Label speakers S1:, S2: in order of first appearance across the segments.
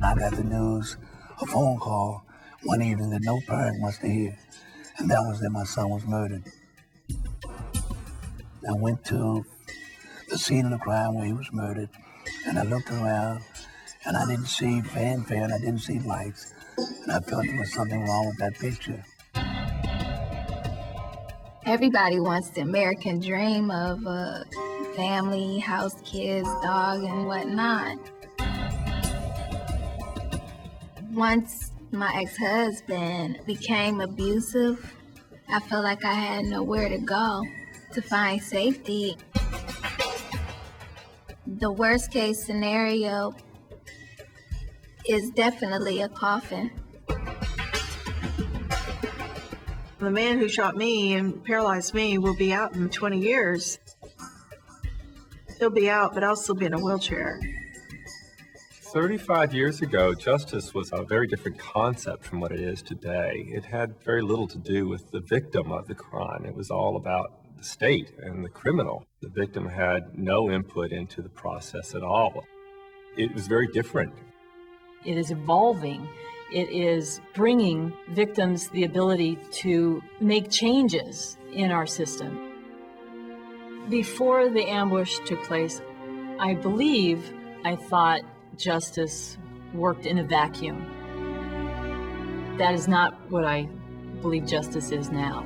S1: I got the news, a phone call one evening that no parent wants to hear, and that was that my son was murdered. I went to the scene of the crime where he was murdered, and I looked around, and I didn't see fanfare, and I didn't see lights, and I felt there was something wrong with that picture.
S2: Everybody wants the American dream of a family, house, kids, dog, and whatnot. Once my ex-husband became abusive, I felt like I had nowhere to go to find safety. The worst case scenario is definitely a coffin.
S3: The man who shot me and paralyzed me will be out in 20 years. He'll be out, but I'll still be in a wheelchair.
S4: 35 years ago, justice was a very different concept from what it is today. It had very little to do with the victim of the crime. It was all about the state and the criminal. The victim had no input into the process at all. It was very different.
S5: It is evolving. It is bringing victims the ability to make changes in our system. Before the ambush took place, I thought justice worked in a vacuum. That is not what I believe justice is now.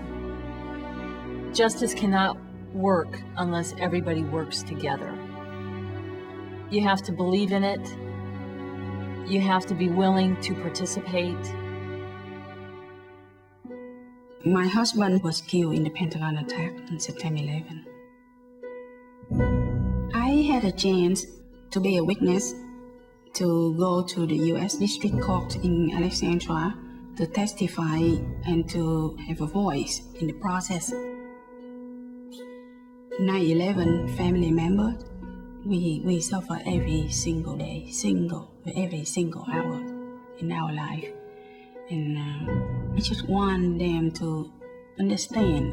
S5: Justice cannot work unless everybody works together. You have to believe in it. You have to be willing to participate.
S6: My husband was killed in the Pentagon attack on September 11. I had a chance to be a witness, to go to the U.S. District Court in Alexandria to testify and to have a voice in the process. 9/11 family members, we suffer every single day, every single hour in our life. And I just want them to understand.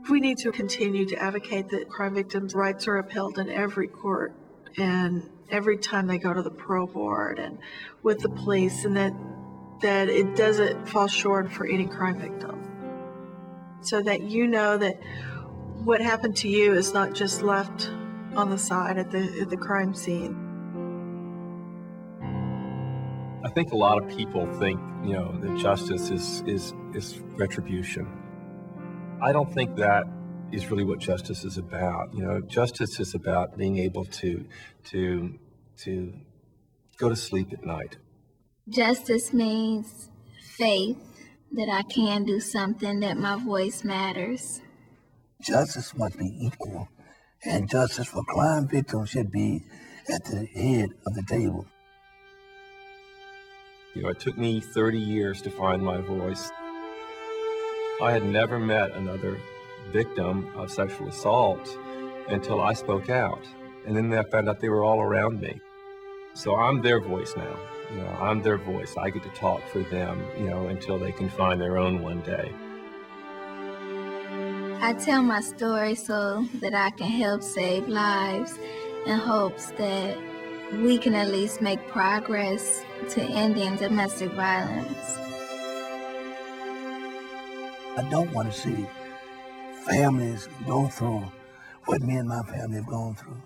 S3: We need to continue to advocate that crime victims' rights are upheld in every court and every time they go to the parole board and with the police, and that it doesn't fall short for any crime victim. So that you know that what happened to you is not just left on the side at the crime scene.
S4: I think a lot of people think, that justice is retribution. I don't think that is really what justice is about. Justice is about being able to go to sleep at night.
S2: Justice means faith that I can do something, that my voice matters.
S1: Justice must be equal, and justice for crime victims should be at the head of the table.
S4: It took me 30 years to find my voice. I had never met another victim of sexual assault until I spoke out. And then I found out they were all around me. So I'm their voice now. I'm their voice. I get to talk for them, until they can find their own one day.
S2: I tell my story so that I can help save lives in hopes that we can at least make progress to ending domestic violence.
S1: I don't want to see families go through what me and my family have gone through.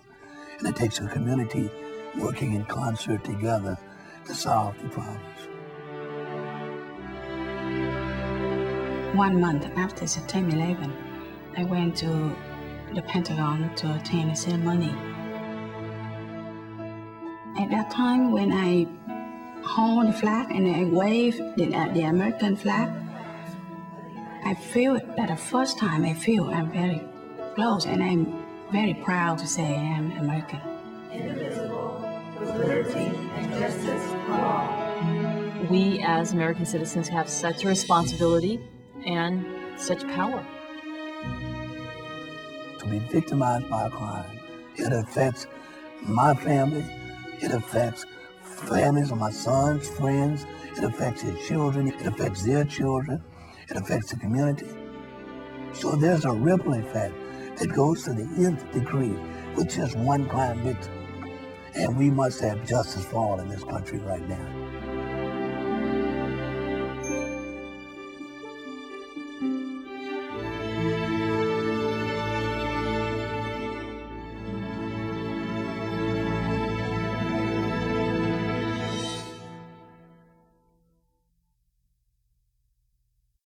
S1: And it takes a community working in concert together to solve the problems.
S6: 1 month after September 11, I went to the Pentagon to attend a ceremony. At that time, when I hold the flag and I wave the American flag, I feel that the first time I'm very close, and I'm very proud to say I am American.
S2: Indivisible, with liberty and justice for all.
S5: We as American citizens have such a responsibility and such power.
S1: To be victimized by a crime, it affects my family, it affects families of my son's friends, it affects his children, it affects their children, it affects the community. So there's a ripple effect that goes to the nth degree with just one crime victim. And we must have justice for all in this country right now.